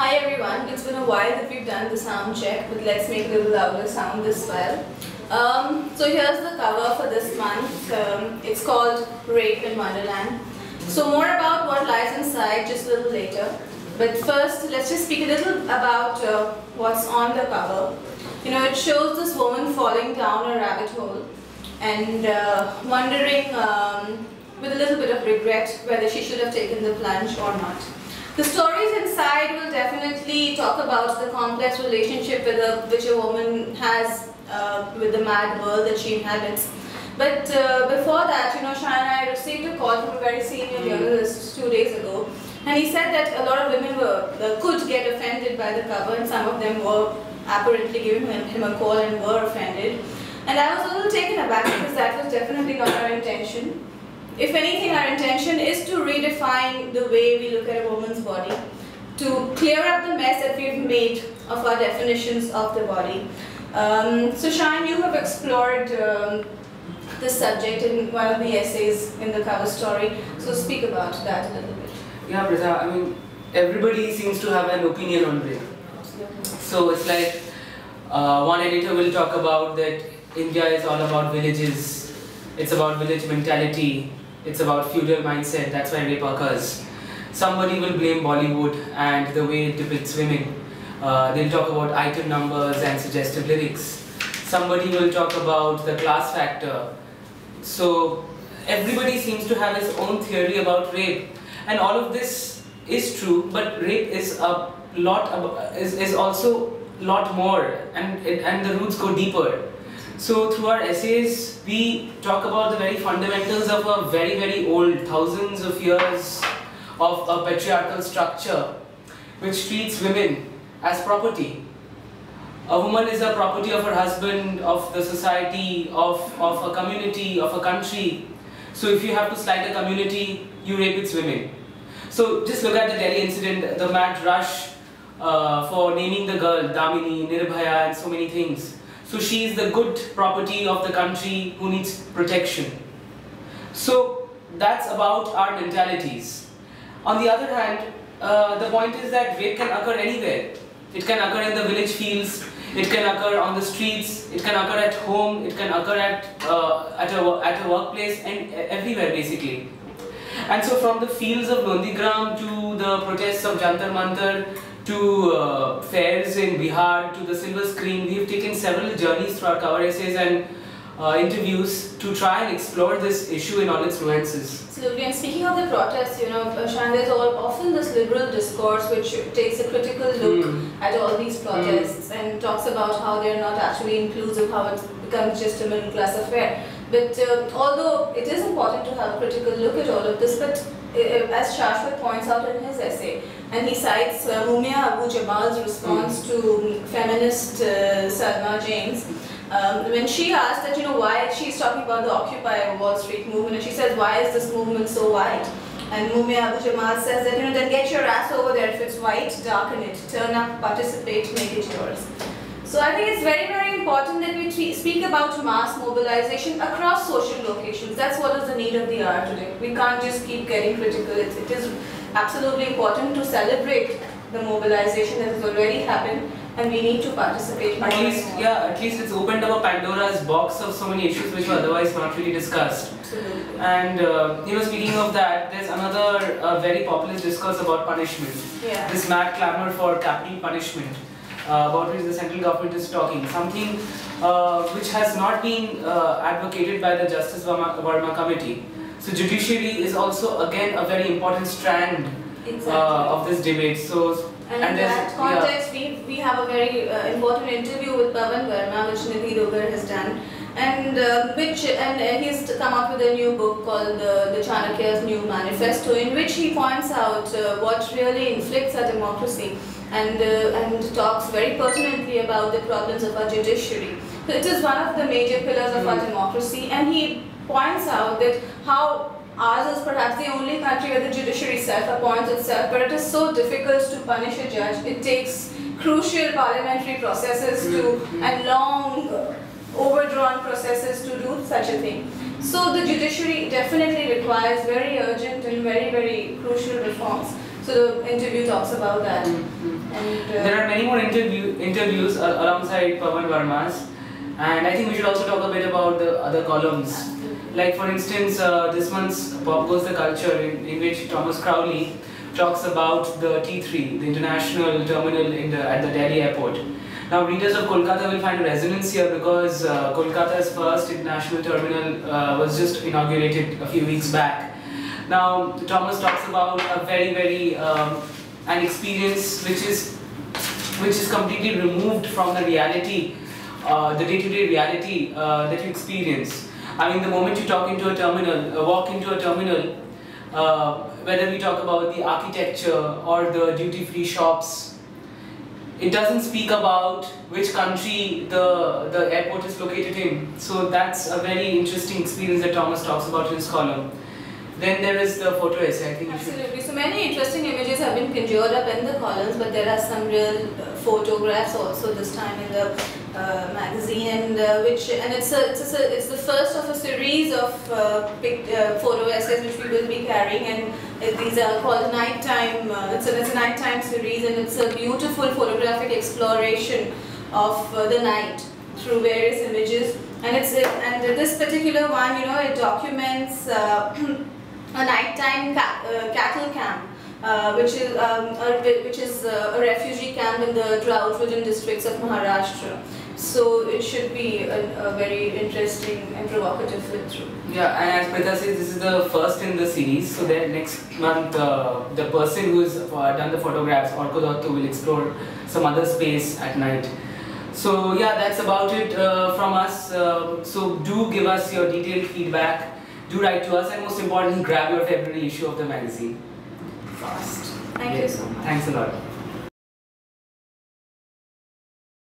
Hi everyone, it's been a while that we've done the sound check, but let's make a little louder sound this while. So here's the cover for this month. It's called Rape in Wonderland. So more about what lies inside just a little later. But first, let's just speak a little about what's on the cover. You know, it shows this woman falling down a rabbit hole and wondering with a little bit of regret whether she should have taken the plunge or not. The stories inside will definitely talk about the complex relationship which a woman has with the mad world that she inhabits. But before that, you know, Shana and I received a call from a very senior journalist 2 days ago, and he said that a lot of women could get offended by the cover, and some of them were apparently giving him a call and were offended. And I was a little taken aback because that was definitely not our intention. If anything, our intention is to redefine the way we look at a woman's body, to clear up the mess that we've made of our definitions of the body. So Shine, you have explored this subject in one of the essays in the cover story, so speak about that a little bit. Yeah, Pritha, I mean, everybody seems to have an opinion on rape. So it's like one editor will talk about that India is all about villages, it's about village mentality, it's about feudal mindset, that's why rape occurs. Somebody will blame Bollywood and the way it depicts women. They'll talk about item numbers and suggestive lyrics. Somebody will talk about the class factor. So everybody seems to have his own theory about rape, and all of this is true, but rape is a lot is also a lot more, and the roots go deeper. So through our essays, we talk about the very fundamentals of a very, very old, thousands of years of a patriarchal structure which treats women as property. A woman is a property of her husband, of the society, of a community, of a country. So if you have to slight a community, you rape its women. So just look at the Delhi incident, the mad rush for naming the girl Damini, Nirbhaya, and so many things. So she is the good property of the country who needs protection. So that's about our mentalities. On the other hand, the point is that rape can occur anywhere. It can occur in the village fields, it can occur on the streets, it can occur at home, it can occur at a workplace, and everywhere basically. And so from the fields of Nondigram to the protests of Jantar Mantar, to fairs in Bihar, to the silver screen, we have taken several journeys through our cover essays and interviews to try and explore this issue in all its nuances. Absolutely, and speaking of the protests, you know, Shan, there's often this liberal discourse which takes a critical look at all these protests and talks about how they're not actually inclusive, how it becomes just a middle class affair. But although it is important to have a critical look at all of this, but as Shashwat points out in his essay, and he cites Mumia Abu Jamal's response to feminist Salma James, when she asked that, you know, why she's talking about the Occupy Wall Street movement, and she says, why is this movement so white? And Mumia Abu Jamal says that, you know, then get your ass over there. If it's white, darken it, turn up, participate, make it yours. So I think it's very, very important that we speak about mass mobilization across social locations. That's what is the need of the hour today. We can't just keep getting critical. It is absolutely important to celebrate the mobilization that has already happened, and we need to participate more. At least it's opened up a Pandora's box of so many issues which were otherwise not really discussed. Absolutely. And you know, speaking of that, there's another very populist discourse about punishment. Yeah. This mad clamor for capital punishment, about which the central government is talking, something which has not been advocated by the Justice Verma Committee. So judiciary is also again a very important strand of this debate. So, and in that context, we have a very important interview with Pavan Verma, which Nidhi Dogar has done, and he's come up with a new book called the Chanakya's New Manifesto, in which he points out what really inflicts our democracy, and talks very pertinently about the problems of our judiciary. So it is one of the major pillars of our democracy, and he points out that how ours is perhaps the only country where the judiciary self-appoints itself, but it is so difficult to punish a judge. It takes crucial parliamentary processes and long, overdrawn processes to do such a thing. So the judiciary definitely requires very urgent and very, very crucial reforms. So the interview talks about that. And there are many more interviews alongside Pawan Verma's, and I think we should also talk a bit about the other columns. Like for instance, this month's Pop Goes the Culture, in which Thomas Crowley talks about the T3, the international terminal at the Delhi airport. Now readers of Kolkata will find a resonance here because Kolkata's first international terminal was just inaugurated a few weeks back. Now Thomas talks about a very an experience which is completely removed from the reality, the day-to-day reality that you experience. I mean, the moment you walk into a terminal, whether we talk about the architecture or the duty-free shops, it doesn't speak about which country the airport is located in. So that's a very interesting experience that Thomas talks about in his column. Then there is the photo essay. I think absolutely. So many interesting images have been conjured up in the columns, but there are some real photographs also this time in the magazine, and it's the first of a series of photo essays which we will be carrying, and these are called nighttime. It's a nighttime series, and it's a beautiful photographic exploration of the night through various images. And this particular one, it documents a nighttime cattle camp, which is a refugee camp in the drought-ridden districts of Maharashtra. So it should be a very interesting and provocative flip through. Yeah, and as Pritha says, this is the first in the series. So then next month, the person who's done the photographs, Orko Dotto, will explore some other space at night. So yeah, that's about it from us. So do give us your detailed feedback. Do write to us, and most importantly, grab your February issue of the magazine fast. Thank you so much. Thanks a lot.